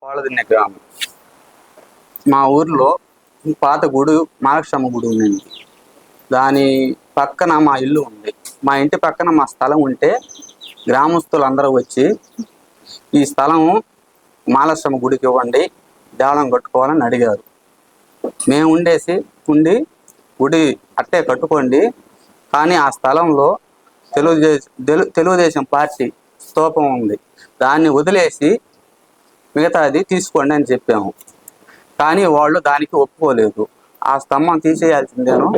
కోళ్ళదిన్నె గ్రామం. మా ఊర్లో పాత గుడి మహాలక్ష్మి గుడి ఉందండి. దాని పక్కన మా ఇల్లు ఉంది. మా ఇంటి పక్కన మా స్థలం ఉంటే గ్రామస్తులు అందరూ వచ్చి ఈ స్థలం మహాలక్ష్మి గుడికి ఇవ్వండి, దేవాలయం కట్టుకోవాలని అడిగారు. మేము ఉండి గుడి అట్టే కట్టుకోండి, కానీ ఆ స్థలంలో తెలుగుదేశం పార్టీ స్తూపం ఉంది, దాన్ని వదిలేసి మిగతాది తీసుకోండి అని చెప్పాము. కానీ వాళ్ళు దానికి ఒప్పుకోలేదు. ఆ స్తంభం తీసేయాల్సిందేను,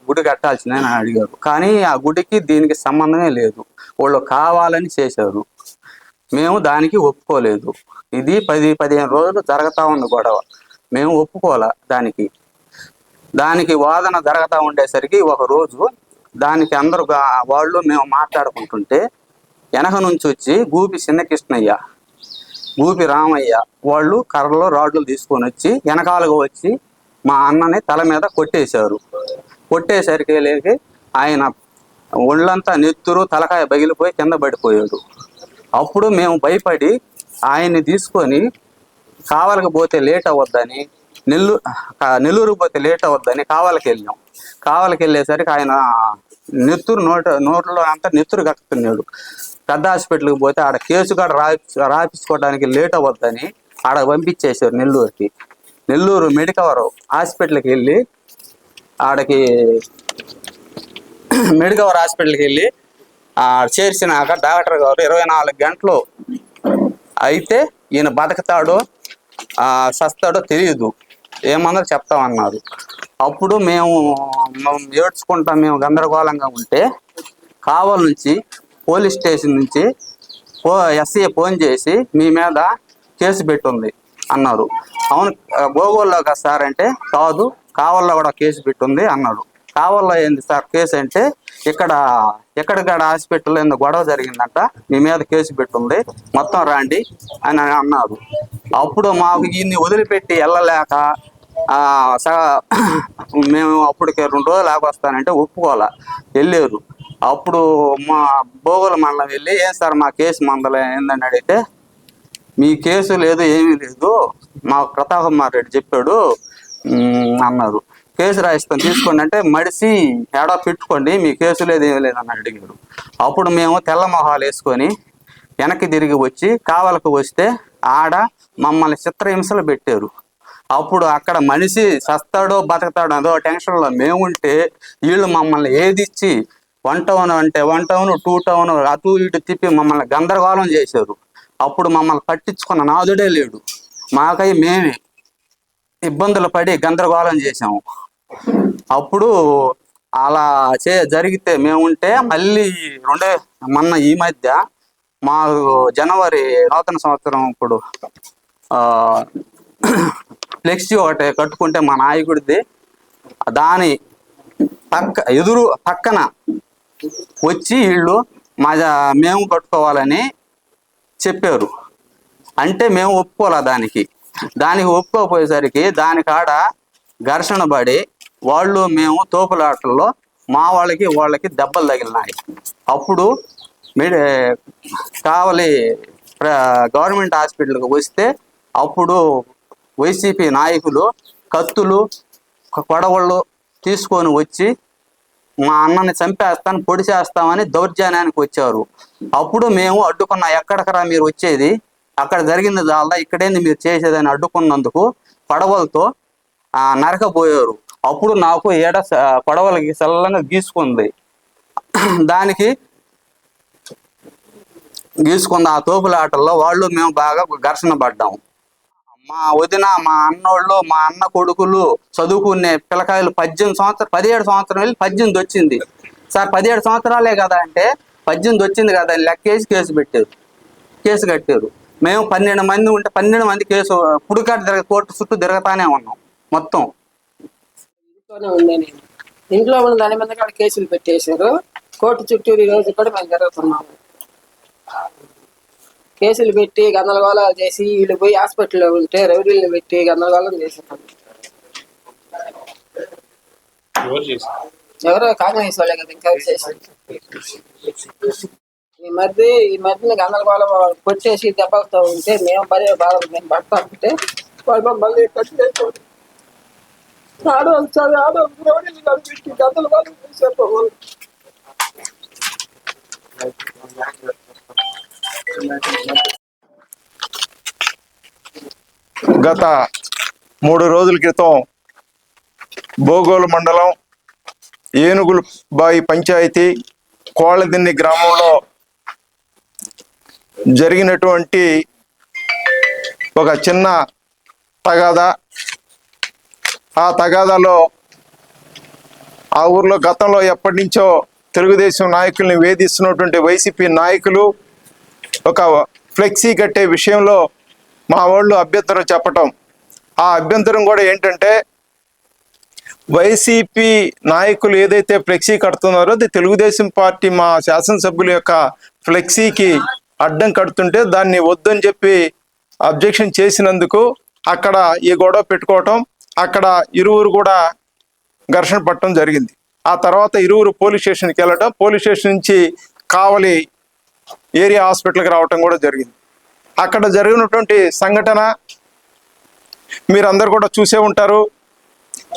గుడి కట్టాల్సిందని అడిగారు. కానీ ఆ గుడికి దీనికి సంబంధమే లేదు, వాళ్ళు కావాలని చేశారు. మేము దానికి ఒప్పుకోలేదు. ఇది 10-15 రోజులు జరుగుతూ ఉంది గొడవ. మేము ఒప్పుకోలే. దానికి వాదన జరుగుతూ ఉండేసరికి ఒకరోజు దానికి అందరూ వాళ్ళు మేము మాట్లాడుకుంటుంటే వెనక నుంచి వచ్చి గూపి చిన్నకృష్ణయ్య, గూపి రామయ్య వాళ్ళు కర్రలో రాడ్లు తీసుకొని వచ్చి వెనకాలుగా వచ్చి మా అన్నని తల మీద కొట్టేశారు. కొట్టేసరికి లేకి ఆయన ఒళ్ళంతా నెత్తురు, తలకాయ పగిలిపోయి కింద పడిపోయాడు. అప్పుడు మేము భయపడి ఆయన్ని తీసుకొని కావలికి పోతే లేట్ అవ్వద్దని, నెల్లూరుకు పోతే లేట్ అవ్వద్దని కావలికి వెళ్ళాం. కావలికి వెళ్ళేసరికి ఆయన నెత్తురు నోట్లో అంతా నెత్తురు కక్కుతున్నాడు. పెద్ద హాస్పిటల్కి పోతే ఆడ కేసు కూడా రాయించుకోవడానికి లేట్ అవ్వద్దని ఆడ పంపించేశారు నెల్లూరుకి. నెల్లూరు మెడికవర్ హాస్పిటల్కి వెళ్ళి మెడికవర్ హాస్పిటల్కి వెళ్ళి చేర్చినాక డాక్టర్ గారు 24 గంటలు అయితే ఈయన బతకతాడో సస్తాడో తెలియదు, ఏమన్నా చెప్తామన్నారు. అప్పుడు మేము ఏడ్చుకుంటాం, మేము గందరగోళంగా ఉంటే కావలి నుంచి పోలీస్ స్టేషన్ నుంచి ఎస్ఐ ఫోన్ చేసి మీ మీద కేసు పెట్టుంది అన్నారు. అవును, గోగోల్లో కదా సార్ అంటే, కాదు కావల్లో కూడా కేసు పెట్టుంది అన్నాడు. కావల్లో ఏంది సార్ కేసు అంటే, ఎక్కడికాడ హాస్పిటల్లో ఏందో గొడవ జరిగిందంట, మీ మీద కేసు పెట్టుంది, మొత్తం రాండి అని అన్నారు. అప్పుడు మాకు ఈయన్ని వదిలిపెట్టి వెళ్ళలేక మేము అప్పటికే 2 రోజులు ఆగొస్తానంటే ఒప్పుకోవాలా, వెళ్ళారు. అప్పుడు మా బోగోల మండలం వెళ్ళి ఏం సార్ మా కేసు మందలే ఏందని అడిగితే, మీ కేసు లేదు ఏమీ లేదు, మాకు ప్రతాప్ కుమార్ రెడ్డి చెప్పాడు అన్నారు. కేసు రాయిస్తాం తీసుకోండి అంటే, మడిసి ఏడో పెట్టుకోండి, మీ కేసు లేదు ఏమీ లేదని అడిగారు. అప్పుడు మేము తెల్ల మొహాలు వేసుకొని వెనక్కి తిరిగి వచ్చి కావలకు వస్తే ఆడ మమ్మల్ని చిత్రహింసలు పెట్టారు. అప్పుడు అక్కడ మనిషి సస్తాడో బతకతాడో అదో టెన్షన్లో మేముంటే వీళ్ళు మమ్మల్ని ఏదిచ్చి 1 టౌన్ అంటే 1 టౌన్ 2 టౌన్ అటు ఇటు తిప్పి మమ్మల్ని గందరగోళం చేశారు. అప్పుడు మమ్మల్ని పట్టించుకున్న నాదుడే లేడు. మాకై మేమే ఇబ్బందులు పడి గందరగోళం చేసాము. అప్పుడు అలా జరిగితే మేముంటే మళ్ళీ మొన్న ఈ మధ్య మాకు జనవరి నూతన సంవత్సరం ఇప్పుడు ఫ్లెక్సీ ఒకటి కట్టుకుంటే మా నాయకుడిది, దాని పక్కన వచ్చి వీళ్ళు మేము కట్టుకోవాలని చెప్పారు. అంటే మేము ఒప్పుకోలే. దానికి ఒప్పుకోపోయేసరికి దానికాడ ఘర్షణ పడి వాళ్ళు మేము తోపులాటల్లో మా వాళ్ళకి దెబ్బలు తగిలినాయి. అప్పుడు కావలి గవర్నమెంట్ హాస్పిటల్కి వస్తే అప్పుడు వైసీపీ నాయకులు కత్తులు కొడవళ్ళు తీసుకొని వచ్చి మా అన్నని చంపేస్తాను, పొడి చేస్తామని దౌర్జన్యానికి వచ్చారు. అప్పుడు మేము అడ్డుకున్నా, ఎక్కడికరా మీరు వచ్చేది, అక్కడ జరిగింది చాలా, ఇక్కడేంది మీరు చేసేదని అడ్డుకున్నందుకు పడవలతో నరకబోయారు. అప్పుడు నాకు పడవలకి చల్లంగా గీసుకుంది. దానికి గీసుకుంది. ఆ తోపులాటల్లో వాళ్ళు మేము బాగా ఘర్షణ పడ్డాము. మా వదిన, మా అన్నోళ్ళు, మా అన్న కొడుకులు చదువుకునే పిల్లకాయలు 17 సంవత్సరం వెళ్ళి 18 వచ్చింది. సార్ 17 సంవత్సరాలే కదా అంటే, 18 వచ్చింది కదా అని లెక్కేసి కేసు కట్టారు. మేము 12 మంది ఉంటే 12 మంది కేసు కోర్టు చుట్టూ తిరగతానే ఉన్నాం మొత్తం. ఇంట్లో ఉన్న దాని మీద కూడా కేసులు పెట్టేశారు. కోర్టు చుట్టూ ఈ రోజు కూడా మేము జరుగుతున్నాము. కేసులు పెట్టి గందరగోళాలు చేసి వీళ్ళు పోయి హాస్పిటల్లో ఉంటే రౌడీలను పెట్టి గందరగోళం చేశారు. ఎవరో కాంగ్రెస్ వాళ్ళే కదా ఇంకా చేశారు. ఈ మధ్యన గందరగోళం కొట్టేసి దెబ్బలతో ఉంటే మేము బాధ మేము పడతా ఉంటే వాళ్ళు మళ్ళీ కట్టేసి ఆడవాళ్ళు కనిపించి గందరగోళం చేసేవాళ్ళు. గత 3 రోజుల క్రితం బోగోలు మండలం ఏనుగులబాయి పంచాయతీ కోళ్ళదిన్ని గ్రామంలో జరిగినటువంటి ఒక చిన్న తగాదా. ఆ తగాదాలో ఆ ఊర్లో గతంలో ఎప్పటి నుంచో తెలుగుదేశం నాయకుల్ని వేధిస్తున్నటువంటి వైసీపీ నాయకులు ఒక ఫ్లెక్సీ కట్టే విషయంలో మా వాళ్ళు అభ్యంతరం చెప్పటం. ఆ అభ్యంతరం కూడా ఏంటంటే, వైసీపీ నాయకులు ఏదైతే ఫ్లెక్సీ కడుతున్నారో అది తెలుగుదేశం పార్టీ మా శాసనసభ్యుల యొక్క ఫ్లెక్సీకి అడ్డం కడుతుంటే దాన్ని వద్దని చెప్పి అబ్జెక్షన్ చేసినందుకు అక్కడ ఈ గొడవ పెట్టుకోవటం, అక్కడ ఇరువురు కూడా ఘర్షణ పడటం జరిగింది. ఆ తర్వాత ఇరువురు పోలీస్ స్టేషన్కి వెళ్ళటం, పోలీస్ స్టేషన్ నుంచి కావలి ఏరియా హాస్పిటల్కి రావటం కూడా జరిగింది. అక్కడ జరిగినటువంటి సంఘటన మీరందరూ కూడా చూసే ఉంటారు.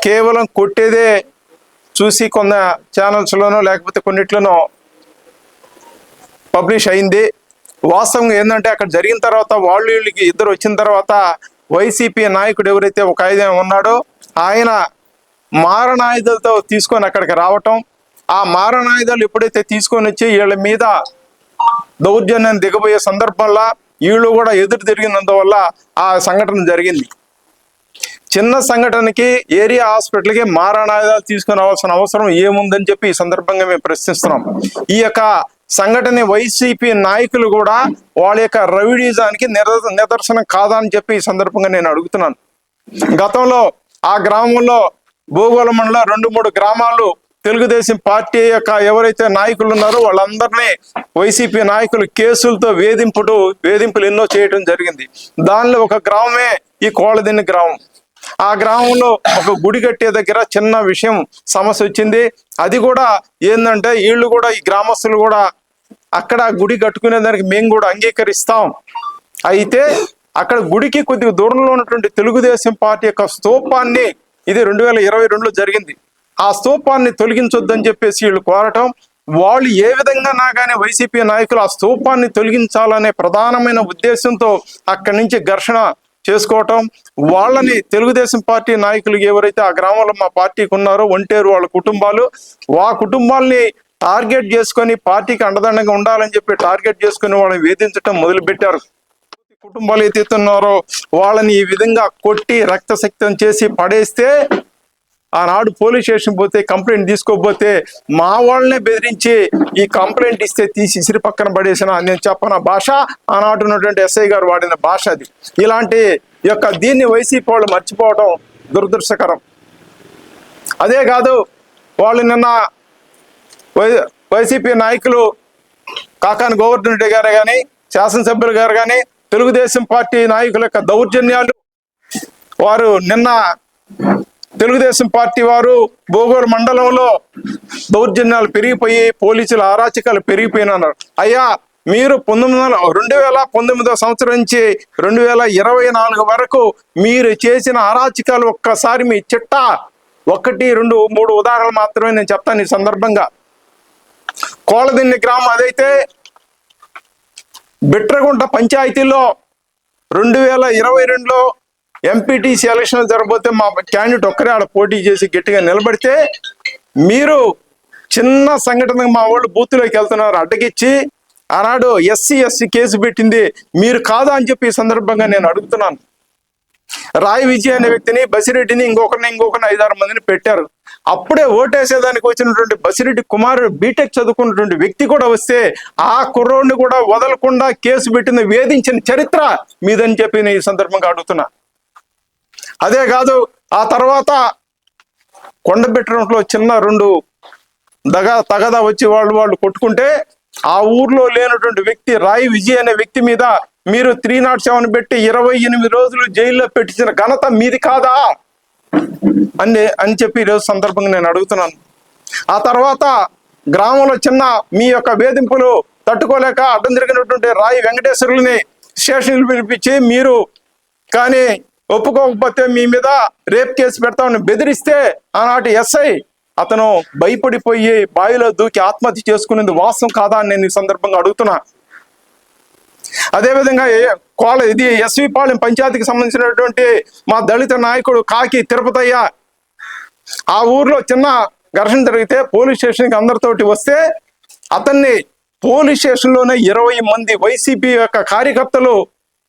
కేవలం కొట్టేదే చూసి కొన్న ఛానల్స్లోనో లేకపోతే కొన్నిట్లోనో పబ్లిష్ అయింది. వాస్తవంగా ఏంటంటే అక్కడ జరిగిన తర్వాత వీళ్ళకి ఇద్దరు వచ్చిన తర్వాత వైసీపీ నాయకుడు ఎవరైతే ఒక ఆయన ఉన్నాడో ఆయన మారణాయుధాలతో తీసుకొని అక్కడికి రావటం, ఆ మారణాయుధాలు ఎప్పుడైతే తీసుకొని వచ్చి వీళ్ళ మీద దౌర్జన్యం దిగబోయే సందర్భంలో వీళ్ళు కూడా ఎదురు తిరిగినందువల్ల ఆ సంఘటన జరిగింది. చిన్న సంఘటనకి ఏరియా హాస్పిటల్కి మారణాయుధాలు తీసుకుని రావాల్సిన అవసరం ఏముందని చెప్పి ఈ సందర్భంగా మేము ప్రశ్నిస్తున్నాం. ఈ యొక్క సంఘటన వైసీపీ నాయకులు కూడా వాళ్ళ యొక్క రౌడీజానికి నిదర్శనం కాదా అని చెప్పి ఈ సందర్భంగా నేను అడుగుతున్నాను. గతంలో ఆ గ్రామంలో బోగోల మండలం 2-3 గ్రామాలు తెలుగుదేశం పార్టీ యొక్క ఎవరైతే నాయకులు ఉన్నారో వాళ్ళందరినీ వైసీపీ నాయకులు కేసులతో వేధింపులు ఎన్నో చేయడం జరిగింది. దానిలో ఒక గ్రామమే ఈ కోళ్ళదిన్ని గ్రామం. ఆ గ్రామంలో ఒక గుడి కట్టే దగ్గర చిన్న సమస్య వచ్చింది. అది కూడా ఏంటంటే వీళ్ళు కూడా ఈ గ్రామస్తులు కూడా అక్కడ గుడి కట్టుకునే దానికి మేము కూడా అంగీకరిస్తాం. అయితే అక్కడ గుడికి కొద్దిగా దూరంలో ఉన్నటువంటి తెలుగుదేశం పార్టీ యొక్క స్తూపాన్ని, ఇది 2022లో జరిగింది, ఆ స్తూపాన్ని తొలగించొద్దని చెప్పేసి వీళ్ళు కోరటం. వాళ్ళు ఏ విధంగా కానీ వైసీపీ నాయకులు ఆ స్తూపాన్ని తొలగించాలనే ప్రధానమైన ఉద్దేశంతో అక్కడి నుంచి ఘర్షణ చేసుకోవటం. వాళ్ళని తెలుగుదేశం పార్టీ నాయకులు ఎవరైతే ఆ గ్రామంలో మా పార్టీకి ఉన్నారో ఒంటేరు వాళ్ళ కుటుంబాలు, ఆ కుటుంబాల్ని టార్గెట్ చేసుకొని పార్టీకి అండదండగా ఉండాలని చెప్పి టార్గెట్ చేసుకుని వాళ్ళని వేధించటం మొదలుపెట్టారు. కుటుంబాలు ఎత్తుతున్నారో వాళ్ళని ఈ విధంగా కొట్టి రక్తశక్తం చేసి పడేస్తే ఆనాడు పోలీస్ స్టేషన్ పోతే కంప్లైంట్ తీసుకోకపోతే మా వాళ్ళనే బెదిరించి ఈ కంప్లైంట్ ఇస్తే తీసి ఇసిరి పక్కన పడేసిన నేను చెప్పన భాష ఆనాడు ఉన్నటువంటి ఎస్ఐ గారు వాడిన భాష అది. ఇలాంటి దీన్ని వైసీపీ వాళ్ళు మర్చిపోవడం దురదృష్టకరం. అదే కాదు, వాళ్ళు నిన్న వైసీపీ నాయకులు కాకాని గోవర్ధన్ రెడ్డి గారు కానీ శాసనసభ్యులు గారు కానీ తెలుగుదేశం పార్టీ నాయకుల యొక్క దౌర్జన్యాలు, వారు నిన్న తెలుగుదేశం పార్టీ వారు బోగోలు మండలంలో దౌర్జన్యాలు పెరిగిపోయి పోలీసుల అరాచకాలు పెరిగిపోయినారు. అయ్యా, మీరు 2019 సంవత్సరం నుంచి 2024 వరకు మీరు చేసిన అరాచకాలు ఒక్కసారి మీ చిట్టా 1, 2, 3 ఉదాహరణలు మాత్రమే నేను చెప్తాను ఈ సందర్భంగా. కోళ్ళదిన్ని గ్రామం అదైతే బిట్రగుంట పంచాయతీలో 2022లో ఎంపీటీసీ ఎలక్షన్ జరగబోతే మా క్యాండిడేట్ ఒక్కరే ఆడ పోటీ చేసి గట్టిగా నిలబడితే మీరు చిన్న సంఘటనకు మా వాళ్ళు బూత్లోకి వెళ్తున్నారు అడ్డగిచ్చి ఆనాడు SC కేసు పెట్టింది మీరు కాదా అని చెప్పి ఈ సందర్భంగా నేను అడుగుతున్నాను. రాయ్ విజయ్ అనే వ్యక్తిని, బసిరెడ్డిని, ఇంకొకరిని 5-6 మందిని పెట్టారు. అప్పుడే ఓటేసేదానికి వచ్చినటువంటి బసిరెడ్డి కుమారుడు బీటెక్ చదువుకున్నటువంటి వ్యక్తి కూడా వస్తే ఆ కుర్రోడిని కూడా వదలకుండా కేసు పెట్టిన వేధించిన చరిత్ర మీదని చెప్పి నేను ఈ సందర్భంగా అడుగుతున్నా. అదే కాదు, ఆ తర్వాత కొండబెట్టడంలో చిన్న 2 తగదా వచ్చి వాళ్ళు కొట్టుకుంటే ఆ ఊర్లో లేనటువంటి వ్యక్తి రాయ్ విజయ్ అనే వ్యక్తి మీద మీరు 307 పెట్టి 28 రోజులు జైల్లో పెట్టించిన ఘనత మీది కాదా అని చెప్పి ఈరోజు సందర్భంగా నేను అడుగుతున్నాను. ఆ తర్వాత గ్రామంలో చిన్న మీ యొక్క వేధింపులు తట్టుకోలేక అడ్డం తిరిగినటువంటి రాయి వెంకటేశ్వరుల్ని స్టేషన్కి పిలిపించి మీరు కానీ ఒప్పుకోకపోతే మీ మీద రేప్ కేసు పెడతామని బెదిరిస్తే ఆనాటి ఎస్ఐ అతను భయపడిపోయి బావిలో దూకి ఆత్మహత్య చేసుకునేది వాస్తవం కాదా అని నేను ఈ సందర్భంగా అడుగుతున్నా. అదేవిధంగా ఇది ఎస్వి పాలెం పంచాయతీకి సంబంధించినటువంటి మా దళిత నాయకుడు కాకి తిరుపతయ్య, ఆ ఊర్లో చిన్న ఘర్షణ జరిగితే పోలీస్ స్టేషన్కి అందరితోటి వస్తే అతన్ని పోలీస్ స్టేషన్లోనే 20 మంది వైసీపీ యొక్క కార్యకర్తలు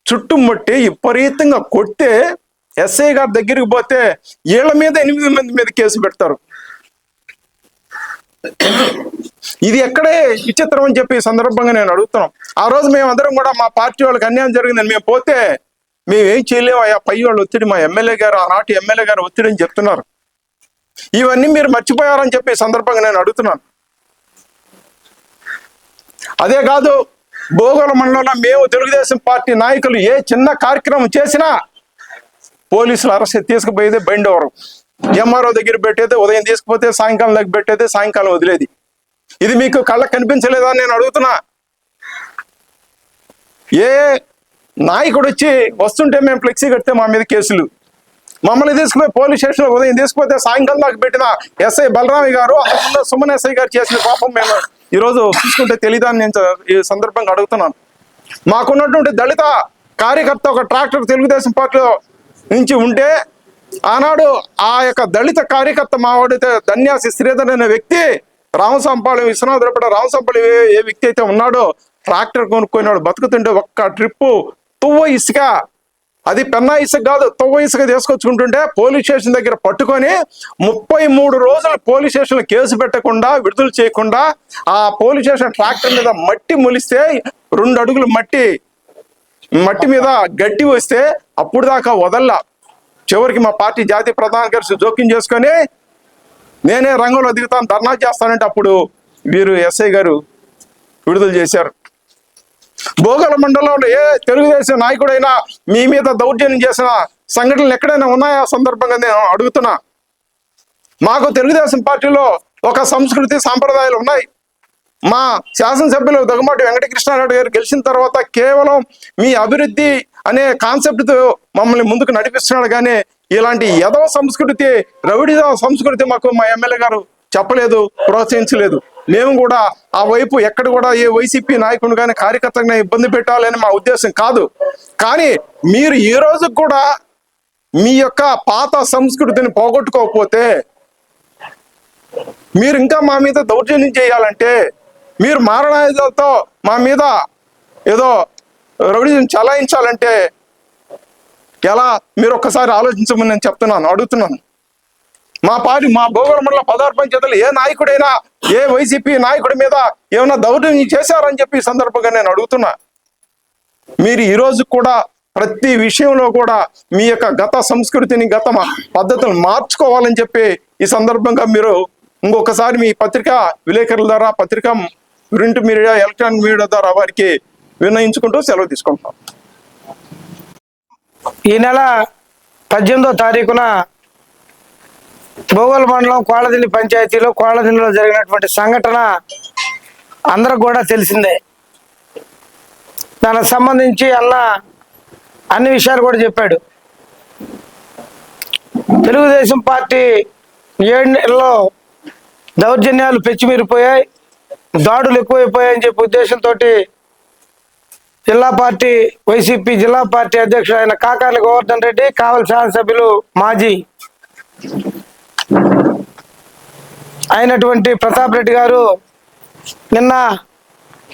చుట్టుముట్టి విపరీతంగా కొడితే ఎస్ఐ గారి దగ్గరికి పోతే వీళ్ళ మీద 8 మంది మీద కేసు పెడతారు. ఇది ఎక్కడే విచిత్రం అని చెప్పి ఈ సందర్భంగా నేను అడుగుతున్నాం. ఆ రోజు మేమందరం కూడా మా పార్టీ వాళ్ళకి అన్యాయం జరిగిందని మేము పోతే మేమేం చేయలేము, అయ్యా పై వాళ్ళు ఒత్తిడి, మా ఎమ్మెల్యే గారు ఆనాటి ఎమ్మెల్యే గారు ఒత్తిడి అని చెప్తున్నారు. ఇవన్నీ మీరు మర్చిపోయారని చెప్పి ఈ సందర్భంగా నేను అడుగుతున్నాను. అదే కాదు, భోగోల మండలంలో మేము తెలుగుదేశం పార్టీ నాయకులు ఏ చిన్న కార్యక్రమం చేసినా పోలీసులు అరెస్ట్ తీసుకుపోయేది బండి ఓవరం, ఎంఆర్ఓ దగ్గర పెట్టేది, ఉదయం తీసుకుపోతే సాయంకాలం దగ్గర పెట్టేది, సాయంకాలం వదిలేది. ఇది మీకు కళ్ళకు కనిపించలేదా అని నేను అడుగుతున్నా. ఏ నాయకుడు వచ్చి వస్తుంటే మేము ఫ్లెక్సీ కడితే మా మీద కేసులు, మమ్మల్ని తీసుకుపోయి పోలీస్ స్టేషన్లో ఉదయం తీసుకుపోతే సాయంకాలం దాకా పెట్టిన ఎస్ఐ బలరామి గారు, అందులో సుమన్ ఎస్ఐ గారు చేసిన పాపం మేము ఈరోజు చూసుకుంటే తెలీదా అని నేను ఈ సందర్భంగా అడుగుతున్నాను. మాకున్నటువంటి దళిత కార్యకర్త ఒక ట్రాక్టర్ తెలుగుదేశం పార్టీలో నుంచి ఉంటే ఆనాడు ఆ యొక్క దళిత కార్యకర్త మావాడితే ధన్యాసి శ్రీధర్ అనే వ్యక్తి రామసంపాళెం విశ్వనాథులపడ రామసంపాళెం ఏ వ్యక్తి అయితే ఉన్నాడో ట్రాక్టర్ కొనుక్కున్నాడు, బతుకుతుంటే ఒక్క ట్రిప్పు తువ్వ ఇసుక, అది పెన్నా ఇసుక కాదు తువ్వ ఇసుక తీసుకొచ్చుకుంటుంటే పోలీస్ స్టేషన్ దగ్గర పట్టుకొని 33 రోజులు పోలీస్ స్టేషన్ కేసు పెట్టకుండా విడుదల చేయకుండా ఆ పోలీస్ స్టేషన్ ట్రాక్టర్ మీద మట్టి మొలిస్తే 2 అడుగులు మట్టి మీద గడ్డి వస్తే అప్పుడు దాకా వదల్లా. చివరికి మా పార్టీ జాతీయ ప్రధాన కార్యదర్శి జోక్యం చేసుకొని నేనే రంగంలో దిగుతాను, ధర్నా చేస్తానంటే అప్పుడు వీరు ఎస్ఐ గారు విడుదల చేశారు. భోగల మండలంలో ఏ తెలుగుదేశం నాయకుడైనా మీ మీద దౌర్జన్యం చేసిన సంఘటనలు ఎక్కడైనా ఉన్నాయా సందర్భంగా నేను అడుగుతున్నా. మాకు తెలుగుదేశం పార్టీలో ఒక సంస్కృతి సాంప్రదాయాలు ఉన్నాయి. మా శాసనసభ్యులు దగ్గుమాటి వెంకటకృష్ణారెడ్డి గారు గెలిచిన తర్వాత కేవలం మీ అభివృద్ధి అనే కాన్సెప్ట్తో మమ్మల్ని ముందుకు నడిపిస్తున్నాడు, కానీ ఇలాంటి యదవ సంస్కృతి, రౌడీజ సంస్కృతి మాకు మా ఎమ్మెల్యే గారు చెప్పలేదు, ప్రోత్సహించలేదు. మేము కూడా ఆ వైపు ఎక్కడ కూడా ఏ వైసీపీ నాయకుడు కానీ కార్యకర్తగా ఇబ్బంది పెట్టాలని మా ఉద్దేశం కాదు. కానీ మీరు ఈ రోజు కూడా మీ యొక్క పాత సంస్కృతిని పోగొట్టుకోకపోతే, మీరు ఇంకా మా మీద దౌర్జన్యం చేయాలంటే, మీరు మారణాయుధాలతో మా మీద ఏదో రౌడీజం చలాయించాలంటే ఎలా, మీరు ఒక్కసారి ఆలోచించమని నేను చెప్తున్నాను, అడుగుతున్నాను. మా పార్టీ మా భోగోల మండల 16 పంచాయతీలు ఏ నాయకుడైనా ఏ వైసీపీ నాయకుడి మీద ఏమైనా దౌర్జన్యం చేశారని చెప్పి సందర్భంగా నేను అడుగుతున్నా. మీరు ఈరోజు కూడా ప్రతి విషయంలో కూడా మీ యొక్క గత సంస్కృతిని, గత పద్ధతులను మార్చుకోవాలని చెప్పి ఈ సందర్భంగా మీరు ఇంకొకసారి మీ పత్రికా విలేకరుల ద్వారా, పత్రికా ప్రింట్ మీడియా, ఎలక్ట్రానిక్ మీడియా ద్వారా వారికి విన్నయించుకుంటూ సెలవు తీసుకుంటాం. ఈ నెల 18వ తారీఖున భోగోల మండలం కోళ్ళదిండి పంచాయతీలో కోళ్ళదిండిలో జరిగినటువంటి సంఘటన అందరికి కూడా తెలిసిందే. దానికి సంబంధించి అన్ని విషయాలు కూడా చెప్పాడు. తెలుగుదేశం పార్టీ 7 నెలల్లో దౌర్జన్యాలు పెచ్చిమీరిపోయాయి, దాడులు ఎక్కువైపోయాయని చెప్పి ఉద్దేశంతో జిల్లా పార్టీ వైసీపీ జిల్లా పార్టీ అధ్యక్షుడు అయిన కాకాని గోవర్ధన్ రెడ్డి, కావలి శాసనసభ్యులు మాజీ అయినటువంటి ప్రతాప్ రెడ్డి గారు నిన్న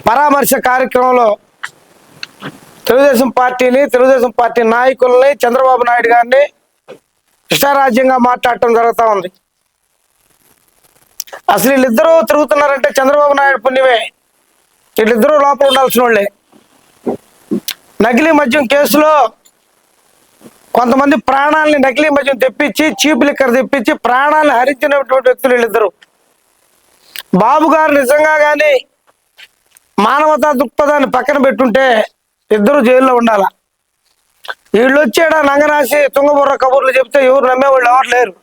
పరామర్శ కార్యక్రమంలో తెలుగుదేశం పార్టీని, తెలుగుదేశం పార్టీ నాయకుల్ని, చంద్రబాబు నాయుడు గారిని ఇష్టారాజ్యంగా మాట్లాడటం జరుగుతూ ఉంది. అసలు వీళ్ళిద్దరూ తిరుగుతున్నారంటే చంద్రబాబు నాయుడు పుణ్యమే. వీళ్ళిద్దరూ లోపల ఉండాల్సిన వాళ్ళే. నకిలీ మద్యం కేసులో కొంతమంది ప్రాణాలని నకిలీ మద్యం తెప్పించి, చీప్ లిక్కర్ తెప్పించి ప్రాణాలను హరించినటువంటి వ్యక్తులు వీళ్ళిద్దరు. బాబు గారు నిజంగా కానీ మానవతా దృక్పథాన్ని పక్కన పెట్టుంటే ఇద్దరు జైల్లో ఉండాల. వీళ్ళు వచ్చాడా నంగనాసి తుంగబుర్ర కబుర్లు చెప్తే ఎవరు నమ్మేవాళ్ళు ఎవరు లేరు.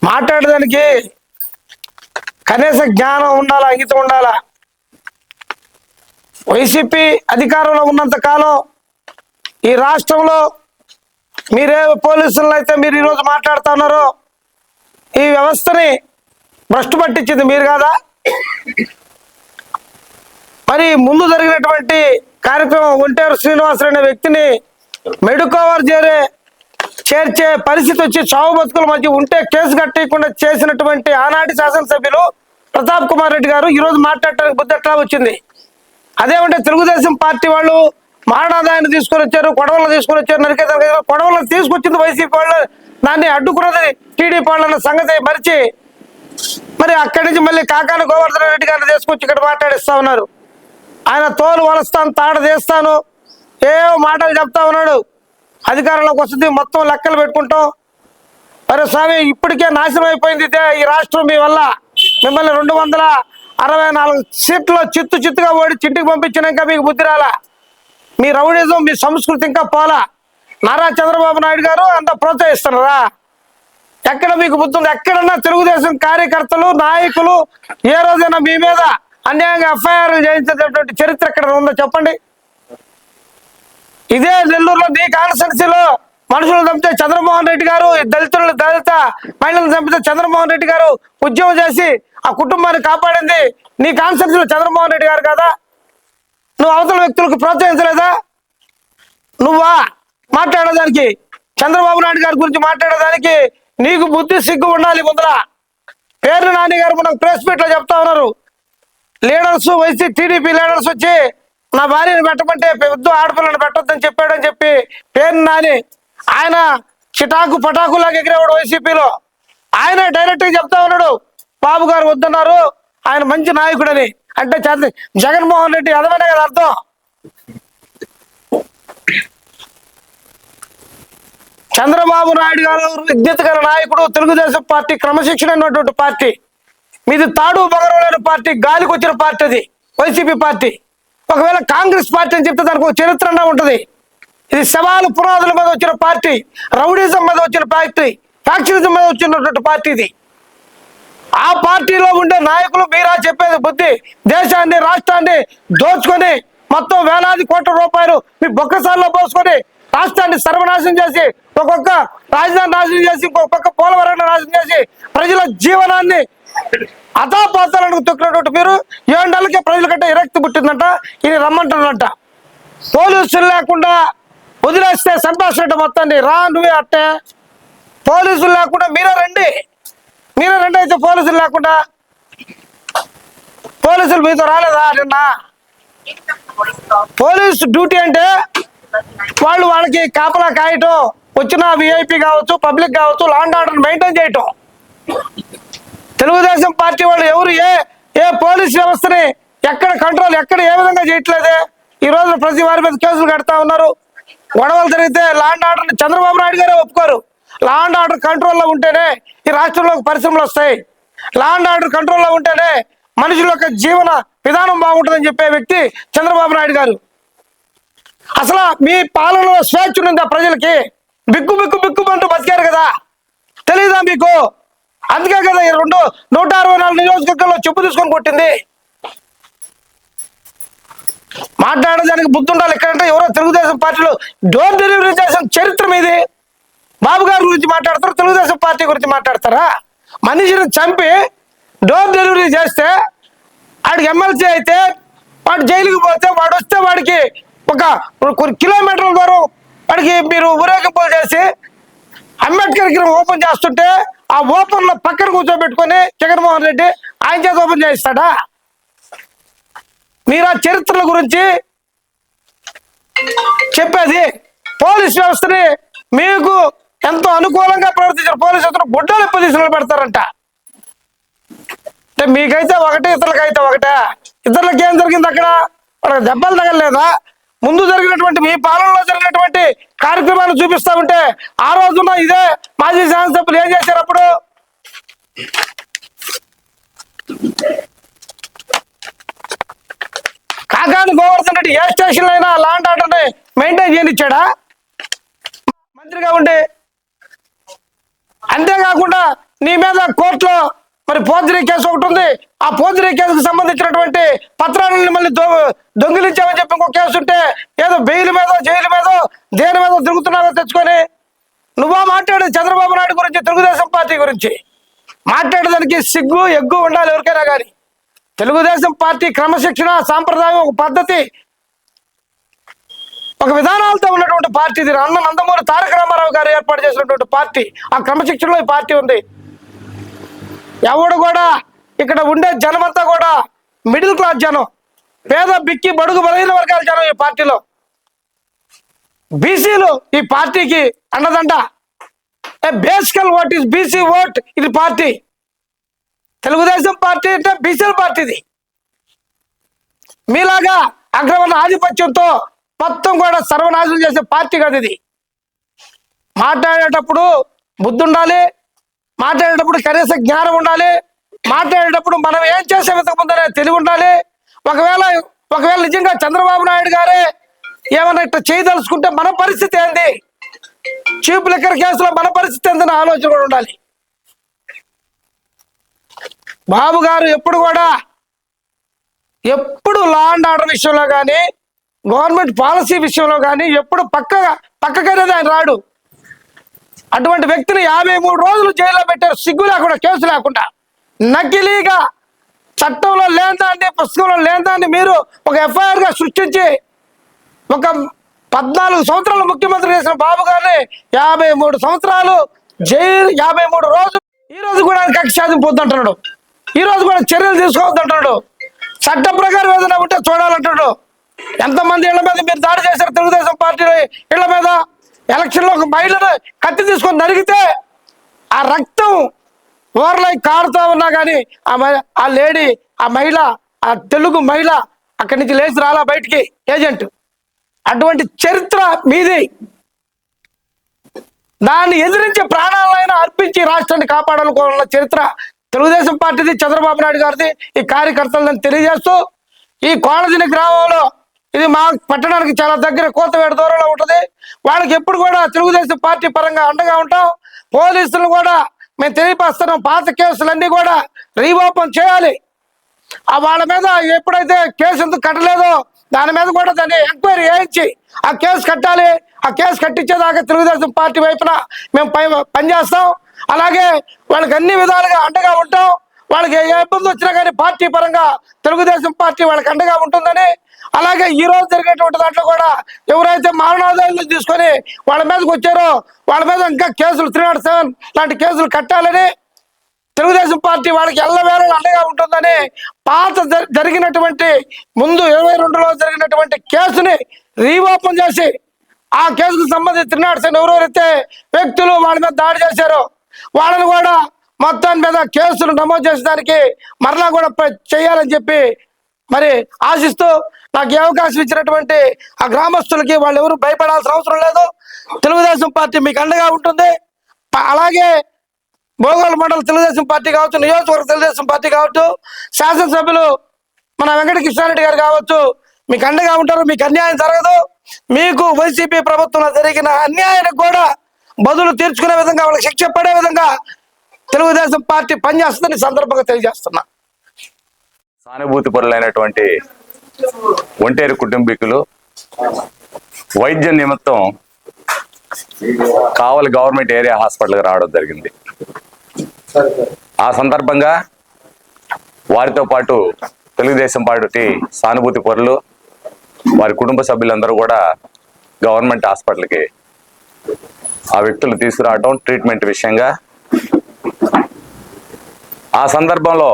మాట్లాడడానికి కనీస జ్ఞానం ఉండాలా, అంకితం ఉండాలా. వైసీపీ అధికారంలో ఉన్నంత కాలం ఈ రాష్ట్రంలో మీరే పోలీసులను అయితే మీరు ఈరోజు మాట్లాడుతూ ఉన్నారో ఈ వ్యవస్థని భ్రష్టు పట్టించింది మీరు కాదా? మరి ముందు జరిగినటువంటి కార్యక్రమం ఒంటేరు శ్రీనివాసరావు అనే వ్యక్తిని మెడికవర్ చేర్చే పరిస్థితి వచ్చి చావు బతుకుల మధ్య ఉంటే కేసు కట్టకుండా చేసినటువంటి ఆనాటి శాసనసభ్యులు ప్రతాప్ కుమార్ రెడ్డి గారు ఈరోజు మాట్లాడటానికి బుద్ధి ఎట్లా వచ్చింది? అదేమంటే తెలుగుదేశం పార్టీ వాళ్ళు మారణాదాయాన్ని తీసుకొని వచ్చారు, కొడవలను తీసుకొని వచ్చారు, నరికేదానికి కొడవలను తీసుకొచ్చింది వైసీపీ వాళ్ళు, దాన్ని అడ్డుకున్నది టీడీపీ వాళ్ళన్న సంగతి మరిచి మరి అక్కడి నుంచి మళ్ళీ కాకాని గోవర్ధన రెడ్డి గారిని తీసుకొచ్చి ఇక్కడ మాట్లాడిస్తా ఉన్నారు. ఆయన తోలు వలస్తాను, తాడ తీస్తాను, ఏవో మాటలు చెప్తా ఉన్నాడు. అధికారంలోకి వస్తుంది మొత్తం లెక్కలు పెట్టుకుంటాం. అరే స్వామి, ఇప్పటికే నాశనం అయిపోయింది ఈ రాష్ట్రం మీ వల్ల. మిమ్మల్ని 264 సీట్లు చిత్తుగా ఓడి చింటికి పంపించినాక మీకు బుద్ధి రాలా. మీ రౌడీజం, మీ సంస్కృతి ఇంకా పోలా. నారా చంద్రబాబు నాయుడు గారు అంత ప్రోత్సహిస్తున్నారా? ఎక్కడ మీకు బుద్ధి ఉంది? ఎక్కడన్నా తెలుగుదేశం కార్యకర్తలు, నాయకులు ఏ రోజైనా మీ మీద అన్యాయంగా ఎఫ్ఐఆర్లు చేయించేటటువంటి చరిత్ర ఎక్కడ ఉందో చెప్పండి. ఇదే నెల్లూరులో నీ కాన్స్టిట్యున్సీలో మనుషులు చంపితే చంద్రమోహన్ రెడ్డి గారు, దళిత మహిళలను చంపితే చంద్రమోహన్ రెడ్డి గారు ఉద్యమం చేసి ఆ కుటుంబాన్ని కాపాడింది నీ కాన్స్టిట్యున్సీలో చంద్రమోహన్ రెడ్డి గారు కదా? నువ్వు అవతల వ్యక్తులకు ప్రోత్సహించలేదా? నువ్వా మాట్లాడేదానికి? చంద్రబాబు నాయుడు గారి గురించి మాట్లాడేదానికి నీకు బుద్ధి సిగ్గు ఉండాలి. ముందర పేర్ని నాని గారు మనకు ప్రెస్ మీట్ లో చెప్తా ఉన్నారు. లీడర్స్, వైసీ టీడీపీ లీడర్స్ వచ్చి నా భార్యను పెట్టమంటే పెద్ద ఆడపిల్లను పెట్టొద్దని చెప్పాడని చెప్పి పేర్ని నాని ఆయన చిటాకు పటాకులాగా ఎగిరేవాడు వైసీపీలో. ఆయన డైరెక్ట్ గా చెప్తా ఉన్నాడు బాబు గారు వద్దన్నారు, ఆయన మంచి నాయకుడని. అంటే జగన్మోహన్ రెడ్డి అదమనే కదా అర్థం. చంద్రబాబు నాయుడు గారు విజ్ఞత గల నాయకుడు, తెలుగుదేశం పార్టీ క్రమశిక్షణ ఉన్నటువంటి పార్టీ. మీది తాడు బగరలేని పార్టీ, గాలికి వచ్చిన పార్టీ అది వైసీపీ పార్టీ. ఒకవేళ కాంగ్రెస్ పార్టీ అని చెప్తే దానికి ఒక చరిత్ర ఉంటుంది. ఇది శవాలు పునాదుల మీద వచ్చిన పార్టీ, రౌడీజం మీద వచ్చిన పార్టీ, ఫ్యాక్షనిజం మీద వచ్చినటువంటి పార్టీ ఇది. ఆ పార్టీలో ఉండే నాయకులు మీరా చెప్పేది బుద్ధి? దేశాన్ని, రాష్ట్రాన్ని దోచుకొని మొత్తం వేలాది కోట్ల రూపాయలు మీ బొక్కసాల్లో పోసుకొని రాష్ట్రాన్ని సర్వనాశనం చేసి, ఒక్కొక్క రాజధాని నాశనం చేసి, ఇంకొక పక్క పోలవరాన్ని నాశనం చేసి, ప్రజల జీవనాన్ని అతాపాతాలను తొక్కినటువంటి మీరు 7 నెలలకే ప్రజల కంటే విరక్తి పుట్టిందంట. ఇది రమ్మంటారంట. పోలీసులు లేకుండా వదిలేస్తే సంపాదించడం మొత్తాన్ని రా నువ్వే అట్టే. పోలీసులు లేకుండా మీరే రండి అయితే పోలీసులు లేకుండా. పోలీసులు మీతో రాలేదా నిన్న? పోలీసు డ్యూటీ అంటే వాళ్ళకి కాపలా కాయటం, వచ్చిన విఐపి కావచ్చు, పబ్లిక్ కావచ్చు, లా అండ్ ఆర్డర్ మెయింటైన్ చేయటం. తెలుగుదేశం పార్టీ వాళ్ళు ఎవరు ఏ పోలీస్ వ్యవస్థని ఎక్కడ కంట్రోల్, ఎక్కడ ఏ విధంగా చేయట్లేదే. ఈ రోజు ప్రతి వారి మీద కేసులు కడతా ఉన్నారు. గొడవలు జరిగితే law and order Chandrababu Naidu గారే ఒప్పుకోరు. లా అండ్ ఆర్డర్ కంట్రోల్లో ఉంటేనే ఈ రాష్ట్రంలో పరిశ్రమలు వస్తాయి. లా అండ్ ఆర్డర్ కంట్రోల్లో ఉంటేనే మనుషుల యొక్క జీవన విధానం బాగుంటుందని చెప్పే వ్యక్తి చంద్రబాబు నాయుడు గారు. అసలు మీ పాలనలో స్వేచ్ఛ ఉందా ప్రజలకి? బిక్కు బతికారు కదా, తెలీదా మీకు? అందుకే కదా ఈ 164 నియోజకవర్గాల్లో చెప్పు తీసుకొని కొట్టింది. మాట్లాడడానికి బుద్ధి ఉండాలి. ఎక్కడంటే ఎవరో తెలుగుదేశం పార్టీలో డోర్ డెలివరీ చేసిన చరిత్ర మీది. బాబు గారి గురించి మాట్లాడతారు, తెలుగుదేశం పార్టీ గురించి మాట్లాడతారా? మనిషిని చంపి డోర్ డెలివరీ చేస్తే వాడికి ఎమ్మెల్సీ అయితే వాడు జైలుకి పోతే వాడు వస్తే వాడికి కొన్ని కిలోమీటర్ల దూరం వాడికి మీరు ఊరేగింపులు చేసి అంబేద్కర్ విగ్రహం ఓపెన్ చేస్తుంటే ఆ ఓపెన్ లో పక్కన కూర్చోబెట్టుకొని జగన్మోహన్ రెడ్డి ఆయన చేత ఓపెన్ చేయిస్తాడా? మీరు ఆ చరిత్రల గురించి చెప్పేది. పోలీస్ వ్యవస్థని మీకు ఎంతో అనుకూలంగా ప్రవర్తించారు పోలీసు వ్యవస్థను గుడ్డలు పొజిషన్లో పెడతారంట. అంటే మీకైతే ఒకటే, ఇతరులకైతే ఒకటే. ఇతరులకు ఏం జరిగింది అక్కడ? వాళ్ళకి దెబ్బలు తగలలేదా? ముందు జరిగినటువంటి మీ పాలనలో జరిగినటువంటి కార్యక్రమాలు చూపిస్తా ఉంటే ఆ రోజున ఇదే మాజీ శాసనసభ్యులు ఏం చేశారు? అప్పుడు కాకాని గోవర్ధన్ రెడ్డి ఏ స్టేషన్ అయినా లా అండ్ ఆర్డర్ని మెయింటైన్ చేయనిచ్చాడా మంత్రిగా ఉండి? అంతేకాకుండా నీ మీద కోర్టులో మరి పోర్జరీ కేసు ఒకటి ఉంది. ఆ పోర్జరీ కేసుకు సంబంధించినటువంటి పత్రాలను మళ్ళీ దొంగిలించామని చెప్పి ఇంకో కేసు ఉంటే ఏదో బెయిల్ మీదో జైలు మీదో దేని మీదో తిరుగుతున్నావో తెచ్చుకొని నువ్వా మాట్లాడేది చంద్రబాబు నాయుడు గురించి, తెలుగుదేశం పార్టీ గురించి మాట్లాడేదానికి సిగ్గు ఎగ్గు ఉండాలి ఎవరికైనా కానీ. తెలుగుదేశం పార్టీ క్రమశిక్షణ, సాంప్రదాయం, ఒక పద్ధతి, ఒక విధానాలతో ఉన్నటువంటి పార్టీ ఇది. అన్న నందమూరి తారక రామారావు గారు ఏర్పాటు చేసినటువంటి పార్టీ. ఆ క్రమశిక్షణలో ఈ పార్టీ ఉంది. ఎవడు కూడా ఇక్కడ ఉండే జనమంతా కూడా మిడిల్ క్లాస్ జనం, పేద బిక్కి బడుగు బలహీన వర్గాల జనం ఈ పార్టీలో. బీసీలు ఈ పార్టీకి అన్నదంట. బేసికల్ ఓట్ ఇస్ బీసీ ఓట్. ఇది పార్టీ, తెలుగుదేశం పార్టీ అంటే బీసీల పార్టీది. మీలాగా అగ్రవర్ణ ఆధిపత్యంతో మొత్తం కూడా సర్వనాశనం చేసే పార్టీ కాదు ఇది. మాట్లాడేటప్పుడు బుద్ధి ఉండాలి, మాట్లాడేటప్పుడు కనీస జ్ఞానం ఉండాలి, మాట్లాడేటప్పుడు మనం ఏం చేసే ముందనే తెలివి ఉండాలి. ఒకవేళ నిజంగా చంద్రబాబు నాయుడు గారే ఏమన్నా ఇట్లా చేయదలుచుకుంటే మన పరిస్థితి ఏంది, చీప్ లిక్కర్ కేసులో మన పరిస్థితి ఏందని ఆలోచన కూడా ఉండాలి. బాబు గారు ఎప్పుడు లా అండ్ ఆర్డర్ విషయంలో కానీ, గవర్నమెంట్ పాలసీ విషయంలో కానీ ఎప్పుడు పక్కకనేది ఆయన రాడు. అటువంటి వ్యక్తిని 53 రోజులు జైల్లో పెట్టారు, సిగ్గు లేకుండా, కేసు లేకుండా. నకిలీగా చట్టంలో లేదాన్ని, పుస్తకంలో లేదాన్ని మీరు ఒక ఎఫ్ఐఆర్గా సృష్టించి ఒక 14 సంవత్సరాలు ముఖ్యమంత్రి చేసిన బాబు గారిని 53 సంవత్సరాలు జైలు, 53 రోజులు. ఈ రోజు కూడా ఆయన కక్ష సాధింపు వద్దంటున్నాడు, ఈ రోజు కూడా చర్యలు తీసుకోవద్దంటున్నాడు, చట్ట ప్రకారం ఏదైనా ఉంటే చూడాలంటున్నాడు. ఎంతమంది ఇళ్ల మీద మీరు దాడి చేశారు తెలుగుదేశం పార్టీ ఇళ్ల మీద. ఎలక్షన్లో ఒక మహిళను కత్తి తీసుకొని నరిగితే ఆ రక్తం ఓవర్లై కారుతా ఉన్నా కానీ ఆ లేడీ, ఆ మహిళ, ఆ తెలుగు మహిళ అక్కడి నుంచి లేచి రాలా బయటికి, ఏజెంట్. అటువంటి చరిత్ర మీది. దాన్ని ఎదిరించి ప్రాణాలైనా అర్పించి రాష్ట్రాన్ని కాపాడాలనుకోవాలన్న చరిత్ర తెలుగుదేశం పార్టీది, చంద్రబాబు నాయుడు గారిది, ఈ కార్యకర్తలను తెలియజేస్తూ, ఈ కోనదిని గ్రామంలో, ఇది మా పట్టణానికి చాలా దగ్గర, కోతవేడు దూరంలో ఉంటుంది. వాళ్ళకి ఎప్పుడు కూడా తెలుగుదేశం పార్టీ పరంగా అండగా ఉంటాం. పోలీసులు కూడా మేము తెలియపరుస్తున్నాం, పాత కేసులన్నీ కూడా రీఓపెన్ చేయాలి. వాళ్ళ మీద ఎప్పుడైతే కేసు ఎందుకు కట్టలేదో దాని మీద కూడా దాన్ని ఎంక్వైరీ చేయించి ఆ కేసు కట్టాలి. ఆ కేసు కట్టించేదాకా తెలుగుదేశం పార్టీ వైపున మేము పనిచేస్తాం. అలాగే వాళ్ళకి అన్ని విధాలుగా అండగా ఉంటాం. వాళ్ళకి ఏ ఇబ్బంది వచ్చినా కానీ పార్టీ పరంగా తెలుగుదేశం పార్టీ వాళ్ళకి అండగా ఉంటుందని, అలాగే ఈ రోజు జరిగేటువంటి దాంట్లో కూడా ఎవరైతే మారణాదాయాలు తీసుకొని వాళ్ళ మీదకి వచ్చారో వాళ్ళ మీద ఇంకా కేసులు 307 లాంటి కేసులు కట్టాలని తెలుగుదేశం పార్టీ వాళ్ళకి ఎల్లవేళలా అండగా ఉంటుందని, పాత జరిగినటువంటి ముందు 22లో జరిగినటువంటి కేసుని రీఓపెన్ చేసి ఆ కేసుకు సంబంధించి 307 ఎవరెవరైతే వ్యక్తులు వాళ్ళ మీద దాడి చేశారో వాళ్ళని కూడా మొత్తం మీద కేసులు నమోదు చేసేదానికి మరలా కూడా చేయాలని చెప్పి మరి ఆశిస్తూ, నాకు ఈ అవకాశం ఇచ్చినటువంటి ఆ గ్రామస్తులకి, వాళ్ళు ఎవరు భయపడాల్సిన అవసరం లేదు. తెలుగుదేశం పార్టీ మీకు అండగా ఉంటుంది. అలాగే భోగోళ మండలం తెలుగుదేశం పార్టీ కావచ్చు, నియోజకవర్గ తెలుగుదేశం పార్టీ కావచ్చు, శాసనసభ్యులు మన వెంకటకృష్ణారెడ్డి గారు కావచ్చు, మీకు అండగా ఉంటారు. మీకు అన్యాయం జరగదు. మీకు వైసీపీ ప్రభుత్వంలో జరిగిన అన్యాయానికి కూడా బదులు తీర్చుకునే విధంగా, వాళ్ళకి శిక్ష పడే విధంగా తెలుగుదేశం పార్టీ పనిచేస్తుందని సందర్భంగా తెలియజేస్తున్నా. సానుభూతి పరులైనటువంటి ఒంటేరు కుటుంబీకులు వైద్య నిమిత్తం కావలి గవర్నమెంట్ ఏరియా హాస్పిటల్కి రావడం జరిగింది. ఆ సందర్భంగా వారితో పాటు తెలుగుదేశం పార్టీ సానుభూతి పరులు, వారి కుటుంబ సభ్యులందరూ కూడా గవర్నమెంట్ హాస్పిటల్కి ఆ వ్యక్తులు తీసుకురావడం ట్రీట్మెంట్ విషయంగా. ఆ సందర్భంలో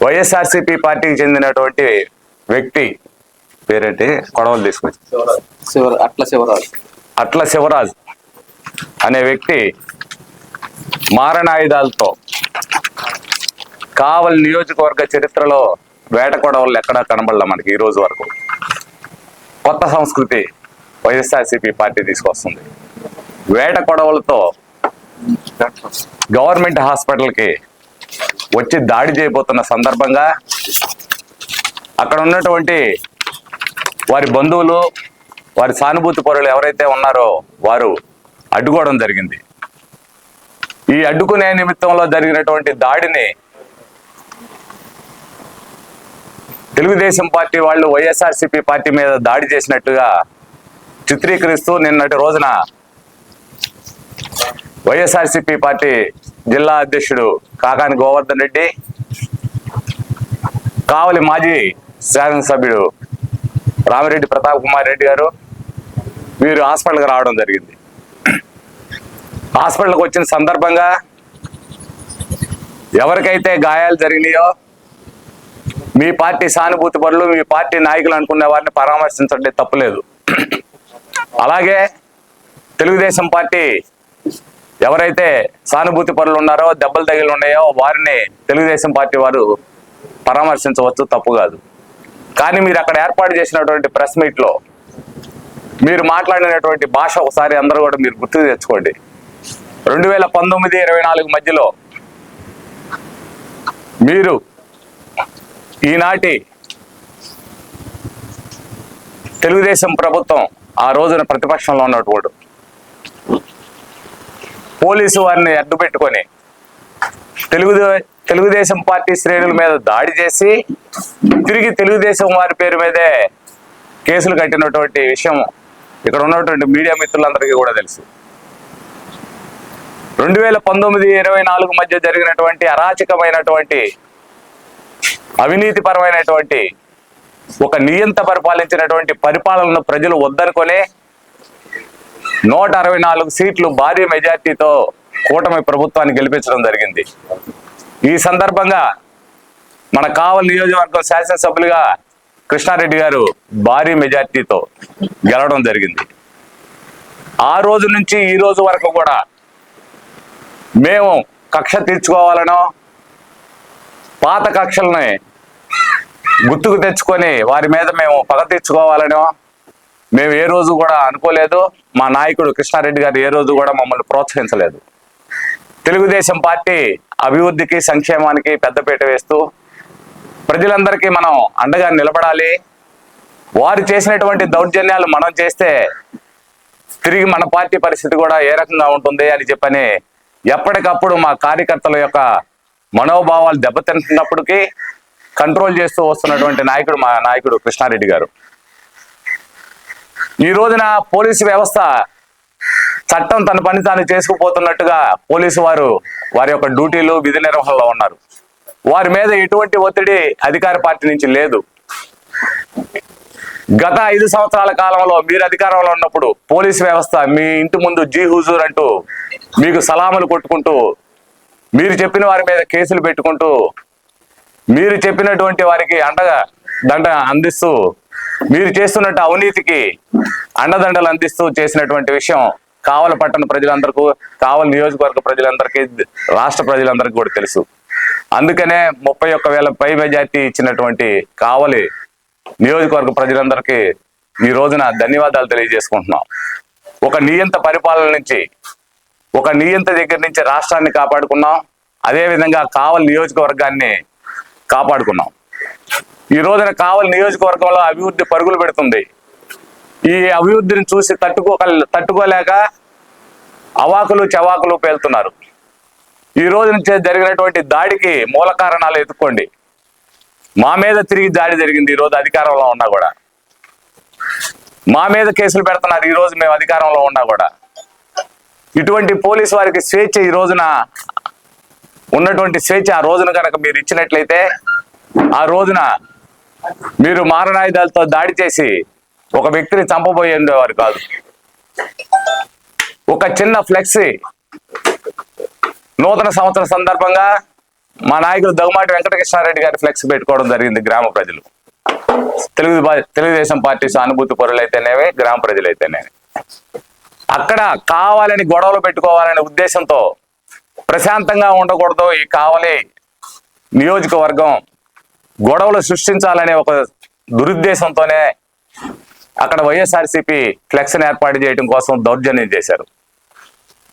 వైఎస్ఆర్సీపీ పార్టీకి చెందినటువంటి వ్యక్తి పేరేంటి, కొడవలు తీసుకొచ్చి అట్ల శివరాజ్ అనే వ్యక్తి మారణాయుధాలతో కావలి నియోజకవర్గ చరిత్రలో వేట కొడవలు ఎక్కడా కనబడలే మనకి ఈ రోజు వరకు. కొత్త సంస్కృతి వైఎస్ఆర్సీపీ పార్టీ తీసుకొస్తుంది. వేట కొడవలతో గవర్నమెంట్ హాస్పిటల్కి వచ్చి దాడి చేయబోతున్న సందర్భంగా అక్కడ ఉన్నటువంటి వారి బంధువులు, వారి సానుభూతి పరులు ఎవరైతే ఉన్నారో వారు అడ్డుకోవడం జరిగింది. ఈ అడ్డుకునే నిమిత్తంలో జరిగినటువంటి దాడిని తెలుగుదేశం పార్టీ వాళ్ళు వైఎస్ఆర్సీపీ పార్టీ మీద దాడి చేసినట్టుగా చిత్రీకరిస్తూ నిన్నటి రోజున వైఎస్ఆర్సీపీ పార్టీ జిల్లా అధ్యక్షుడు కాకాని గోవర్ధన్ రెడ్డి, కావలి మాజీ శాసనసభ్యుడు రామిరెడ్డి ప్రతాప్ కుమార్ రెడ్డి గారు వీరు హాస్పిటల్కి రావడం జరిగింది. హాస్పిటల్కి వచ్చిన సందర్భంగా ఎవరికైతే గాయాలు జరిగినాయో మీ పార్టీ సానుభూతి పరులు, మీ పార్టీ నాయకులు అనుకునే వారిని పరామర్శించండి, తప్పులేదు. అలాగే తెలుగుదేశం పార్టీ ఎవరైతే సానుభూతి పరులు ఉన్నారో, దెబ్బలు తగిలి ఉన్నాయో వారిని తెలుగుదేశం పార్టీ వారు పరామర్శించవచ్చు, తప్పు కాదు. కానీ మీరు అక్కడ ఏర్పాటు చేసినటువంటి ప్రెస్ మీట్లో మీరు మాట్లాడినటువంటి భాష ఒకసారి అందరూ కూడా మీరు గుర్తు తెచ్చుకోండి. 2019-24 మధ్యలో మీరు ఈనాటి తెలుగుదేశం ప్రభుత్వం ఆ రోజున ప్రతిపక్షంలో ఉన్నటువంటి పోలీసు వారిని అడ్డు పెట్టుకొని తెలుగుదేశం పార్టీ శ్రేణుల మీద దాడి చేసి తిరిగి తెలుగుదేశం వారి పేరు మీదే కేసులు కట్టినటువంటి విషయం ఇక్కడ ఉన్నటువంటి మీడియా మిత్రులందరికీ కూడా తెలుసు. 2019-24 మధ్య జరిగినటువంటి అరాచకమైనటువంటి అవినీతిపరమైనటువంటి ఒక నియంత పరిపాలించినటువంటి పరిపాలనను ప్రజలు వద్దనుకొని 164 సీట్లు భారీ మెజార్టీతో కూటమి ప్రభుత్వాన్ని గెలిపించడం జరిగింది. ఈ సందర్భంగా మన కావలి నియోజకవర్గం శాసనసభ్యులుగా కృష్ణారెడ్డి గారు భారీ మెజార్టీతో గెలవడం జరిగింది. ఆ రోజు నుంచి ఈ రోజు వరకు కూడా మేము కక్ష తీర్చుకోవాలనో, పాత కక్షల్ని గుర్తుకు తెచ్చుకొని వారి మీద మేము పగ తీర్చుకోవాలనో మేము ఏ రోజు కూడా అనుకోలేదు. మా నాయకుడు కృష్ణారెడ్డి గారు ఏ రోజు కూడా మమ్మల్ని ప్రోత్సహించలేదు. తెలుగుదేశం పార్టీ అభివృద్ధికి, సంక్షేమానికి పెద్దపీట వేస్తూ ప్రజలందరికీ మనం అండగా నిలబడాలి. వారు చేసినటువంటి దౌర్జన్యాలు మనం చేస్తే తిరిగి మన పార్టీ పరిస్థితి కూడా ఏ రకంగా ఉంటుంది అని చెప్పని ఎప్పటికప్పుడు మా కార్యకర్తల యొక్క మనోభావాలు దెబ్బతింటున్నప్పటికీ కంట్రోల్ చేస్తూ వస్తున్నటువంటి నాయకుడు మా నాయకుడు కృష్ణారెడ్డి గారు. ఈ రోజున పోలీసు వ్యవస్థ చట్టం తన పని తాను చేసుకుపోతున్నట్టుగా పోలీసు వారు వారి యొక్క డ్యూటీలు, విధి నిర్వహణలో ఉన్నారు. వారి మీద ఎటువంటి ఒత్తిడి అధికార పార్టీ నుంచి లేదు. గత 5 సంవత్సరాల కాలంలో మీరు అధికారంలో ఉన్నప్పుడు పోలీసు వ్యవస్థ మీ ఇంటి ముందు జీ హుజూర్ అంటూ మీకు సలాములు కొట్టుకుంటూ, మీరు చెప్పిన వారి మీద కేసులు పెట్టుకుంటూ, మీరు చెప్పినటువంటి వారికి దండ అందిస్తూ, మీరు చేస్తున్నట్టు అవినీతికి అండదండలు అందిస్తూ చేసినటువంటి విషయం కావలి పట్టణ ప్రజలందరికీ, కావలి నియోజకవర్గ ప్రజలందరికీ, రాష్ట్ర ప్రజలందరికీ కూడా తెలుసు. అందుకనే 31,000 పై మెజార్టీ ఇచ్చినటువంటి కావలి నియోజకవర్గ ప్రజలందరికీ ఈ రోజున ధన్యవాదాలు తెలియజేసుకుంటున్నాం. ఒక నియంత పరిపాలన నుంచి, ఒక నియంత దగ్గర నుంచి రాష్ట్రాన్ని కాపాడుకున్నాం. అదేవిధంగా కావలి నియోజకవర్గాన్ని కాపాడుకున్నాం. ఈ రోజున కావలి నియోజకవర్గంలో అభివృద్ధి పరుగులు పెడుతుంది. ఈ అభివృద్ధిని చూసి తట్టుకోలేక అవాకులు చవాకులు పేలుతున్నారు. ఈ రోజు నుంచి జరిగినటువంటి దాడికి మూల కారణాలు ఎత్తుక్కోండి. మా మీద తిరిగి దాడి జరిగింది. ఈ రోజు అధికారంలో ఉన్నా కూడా మా మీద కేసులు పెడుతున్నారు. ఈ రోజు మేము అధికారంలో ఉన్నా కూడా ఇటువంటి పోలీసు వారికి స్వేచ్ఛ, ఈ రోజున ఉన్నటువంటి స్వేచ్ఛ ఆ రోజున కనుక మీరు ఇచ్చినట్లయితే, ఆ రోజున మీరు మారణాయుధాలతో దాడి చేసి ఒక వ్యక్తిని చంపబోయేవారు కాదు. ఒక చిన్న ఫ్లెక్సీ నూతన సంవత్సరం సందర్భంగా మా నాయకుడు దగ్గుమాటి వెంకటకృష్ణారెడ్డి గారి ఫ్లెక్స్ పెట్టుకోవడం జరిగింది. గ్రామ ప్రజలు, తెలుగుదేశం పార్టీ సానుభూతి పరులైతేనేవి, గ్రామ ప్రజలైతేనేవి అక్కడ కావాలని గొడవలు పెట్టుకోవాలనే ఉద్దేశంతో, ప్రశాంతంగా ఉండకూడదు ఈ కావలి నియోజకవర్గం, గొడవలు సృష్టించాలనే ఒక దురుద్దేశంతోనే అక్కడ వైఎస్ఆర్సీపీ ఫ్లెక్స్ని ఏర్పాటు చేయడం కోసం దౌర్జన్యం చేశారు.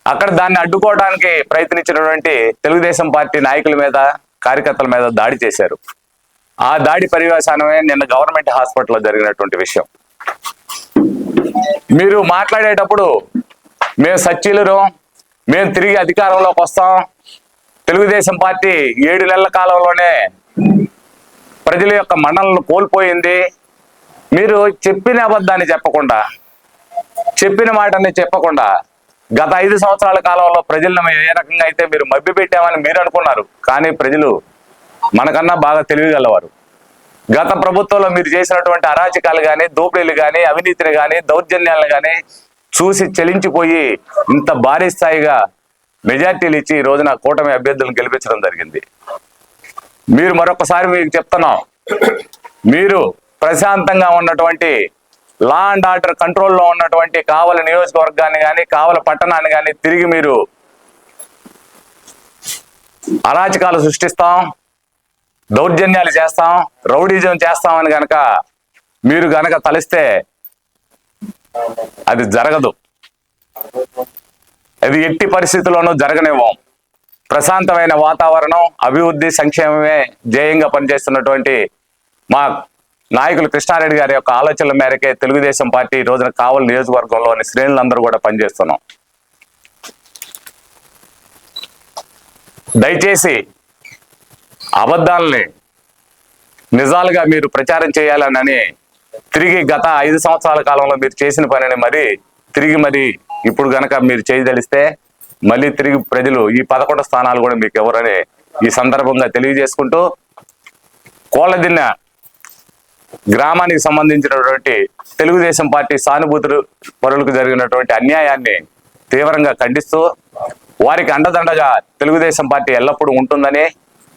అక్కడ దాన్ని అడ్డుకోవడానికి ప్రయత్నించినటువంటి తెలుగుదేశం పార్టీ నాయకుల మీద, కార్యకర్తల మీద దాడి చేశారు. ఆ దాడి పర్యవసానమే నిన్న గవర్నమెంట్ హాస్పిటల్లో జరిగినటువంటి విషయం. మీరు మాట్లాడేటప్పుడు మేము సచ్చీలురు, మేము తిరిగి అధికారంలోకి వస్తాం. తెలుగుదేశం పార్టీ 7 నెలల కాలంలోనే ప్రజల యొక్క మన్ననలను కోల్పోయింది. మీరు చెప్పిన అబద్ధాన్ని చెప్పకుండా, చెప్పిన మాటని చెప్పకుండా గత 5 సంవత్సరాల కాలంలో ప్రజలను ఏ రకంగా అయితే మీరు మభ్యపెట్టామని మీరు అనుకున్నారు. కానీ ప్రజలు మనకన్నా బాగా తెలివిగలవారు. గత ప్రభుత్వంలో మీరు చేసినటువంటి అరాచకాలు కానీ, దోపిడీలు కానీ, అవినీతిని కానీ, దౌర్జన్యాలను కానీ చూసి చెలించిపోయి ఇంత భారీ స్థాయిగా మెజార్టీలు ఇచ్చి ఈ రోజున కూటమి అభ్యర్థులను గెలిపించడం జరిగింది. మీరు మరొకసారి మీకు చెప్తున్నాం, మీరు ప్రశాంతంగా ఉన్నటువంటి లా అండ్ ఆర్డర్ కంట్రోల్లో ఉన్నటువంటి కావలి నియోజకవర్గాన్ని కానీ, కావలి పట్టణాన్ని కానీ తిరిగి మీరు అరాచకాలు సృష్టిస్తాం, దౌర్జన్యాలు చేస్తాం, రౌడీజం చేస్తామని గనక మీరు గనక తలిస్తే అది జరగదు. అది ఎట్టి పరిస్థితుల్లోనూ జరగనివ్వం. ప్రశాంతమైన వాతావరణం, అభివృద్ధి, సంక్షేమమే ధ్యేయంగా పనిచేస్తున్నటువంటి మా నాయకులు కృష్ణారెడ్డి గారి యొక్క ఆలోచనల మేరకే తెలుగుదేశం పార్టీ ఈ రోజున కావలి నియోజకవర్గంలోని శ్రేణులందరూ కూడా పనిచేస్తున్నాం. దయచేసి అబద్ధాలని నిజాలుగా మీరు ప్రచారం చేయాలని తిరిగి గత 5 సంవత్సరాల కాలంలో మీరు చేసిన పనిని తిరిగి ఇప్పుడు గనక మీరు చేయదలిస్తే మళ్ళీ తిరిగి ప్రజలు ఈ 11 స్థానాలు కూడా మీకు ఎవరని ఈ సందర్భంగా తెలియజేసుకుంటూ, కోళ్ళదిన్న గ్రామానికి సంబంధించినటువంటి తెలుగుదేశం పార్టీ సానుభూతులు పరులకు జరిగినటువంటి అన్యాయాన్ని తీవ్రంగా ఖండిస్తూ, వారికి అండదండగా తెలుగుదేశం పార్టీ ఎల్లప్పుడూ ఉంటుందని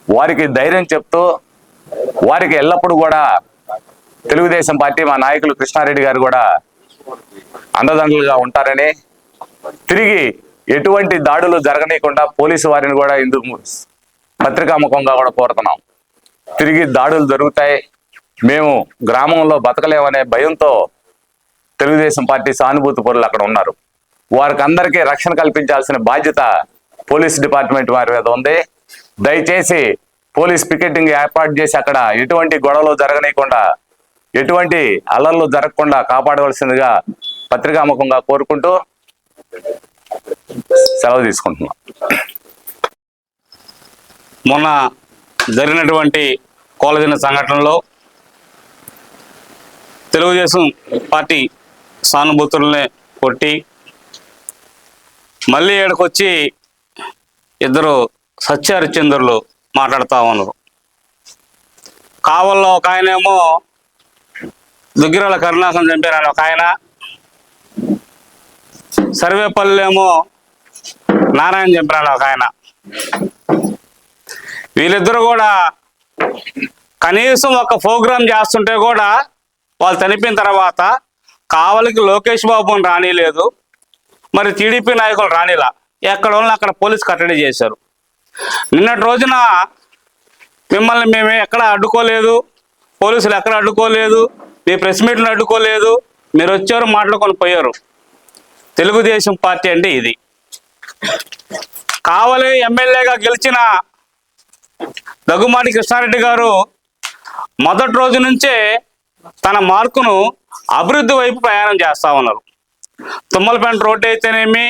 వారికి ధైర్యం చెప్తూ, వారికి ఎల్లప్పుడూ కూడా తెలుగుదేశం పార్టీ మా నాయకులు కృష్ణారెడ్డి గారు కూడా అండదండలుగా ఉంటారని, తిరిగి ఎటువంటి దాడులు జరగనీయకుండా పోలీసు వారిని కూడా ఇందుకు పత్రికాముఖంగా కూడా కోరుతున్నాం. తిరిగి దాడులు జరుగుతాయి, మేము గ్రామంలో బతకలేమనే భయంతో తెలుగుదేశం పార్టీ సానుభూతి పరులు అక్కడ ఉన్నారు. వారికి అందరికీ రక్షణ కల్పించాల్సిన బాధ్యత పోలీస్ డిపార్ట్మెంట్ వారి మీద ఉంది. దయచేసి పోలీస్ పికెటింగ్ ఏర్పాటు చేసి అక్కడ ఎటువంటి గొడవలు జరగనీయకుండా, ఎటువంటి అల్లర్లు జరగకుండా కాపాడవలసిందిగా పత్రికాముఖంగా కోరుకుంటూ సెలవు తీసుకుంటున్నాం. మొన్న జరిగినటువంటి కోళ్ళదిన్న సంఘటనలో తెలుగుదేశం పార్టీ సానుభూతుల్ని కొట్టి మళ్ళీ ఏడకొచ్చి ఇద్దరు సత్యహరిశ్చంద్రులు మాట్లాడుతూ ఉన్నారు. కావల్లో ఒక ఆయనేమో దుగ్గిరాల కరుణాకరం చంపారని ఒక ఆయన, సర్వేపల్లిలో నారాయణ చంపారని ఒక ఆయన. వీళ్ళిద్దరూ కూడా కనీసం ఒక ప్రోగ్రాం చేస్తుంటే కూడా వాళ్ళు చనిపోయిన తర్వాత కావలికి లోకేష్ బాబుని రానిలేదు, మరి టీడీపీ నాయకులు రానిలా, ఎక్కడ వాళ్ళని అక్కడ పోలీసు కట్టడి చేశారు. నిన్నటి రోజున మిమ్మల్ని మేము ఎక్కడ అడ్డుకోలేదు, పోలీసులు ఎక్కడ అడ్డుకోలేదు, మీ ప్రెస్ మీట్లు అడ్డుకోలేదు, మీరు వచ్చారు మాట్లాడుకొని పోయారు. తెలుగుదేశం పార్టీ అంటే ఇది. కావలి ఎమ్మెల్యేగా గెలిచిన దగ్గుమాటి కృష్ణారెడ్డి గారు మొదటి రోజు నుంచే తన మార్కును అభివృద్ధి వైపు ప్రయాణం చేస్తూ ఉన్నారు. తుమ్మలపేంట రోడ్డు అయితేనేమి,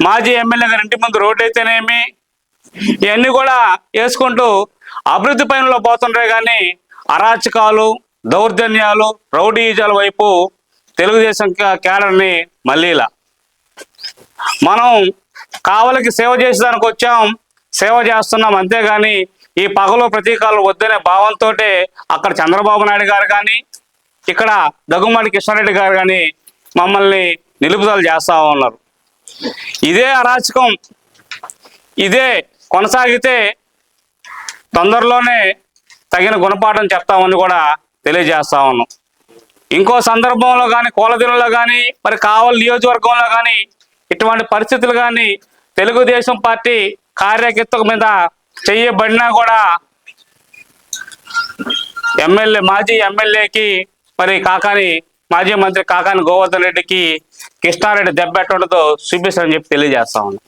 మాజీ ఎమ్మెల్యే గారి ఇంటి ముందు రోడ్డు అయితేనేమి, ఇవన్నీ కూడా వేసుకుంటూ అభివృద్ధి పైనలో పోతుంటాయి. కానీ అరాచకాలు, దౌర్జన్యాలు, రౌడీజాల వైపు తెలుగుదేశం క్యాడర్ని మళ్ళీలా మనం కావలికి సేవ చేసేదానికి వచ్చాం, సేవ చేస్తున్నాం, అంతేగాని ఈ పగలు ప్రతీకాలు వద్దనే భావంతో అక్కడ చంద్రబాబు నాయుడు గారు కానీ, ఇక్కడ దగ్గుమాటి కృష్ణారెడ్డి గారు కానీ మమ్మల్ని నిలుపుదల చేస్తూ ఉన్నారు. ఇదే అరాచకం ఇదే కొనసాగితే తొందరలోనే తగిన గుణపాఠం చెప్తామని కూడా తెలియజేస్తా ఉన్నాం. ఇంకో సందర్భంలో కానీ, కోళ్ళదిన్నలో కానీ, మరి కావలి నియోజకవర్గంలో కానీ ఇటువంటి పరిస్థితులు కానీ తెలుగుదేశం పార్టీ కార్యకర్తల మీద చేయబడినా కూడా మాజీ ఎమ్మెల్యేకి మరి మాజీ మంత్రి కాకాని గోవర్ధన్ రెడ్డికి కృష్ణారెడ్డి దెబ్బెట్టుండదో చూపిస్తారని చెప్పి తెలియజేస్తా ఉన్నాం.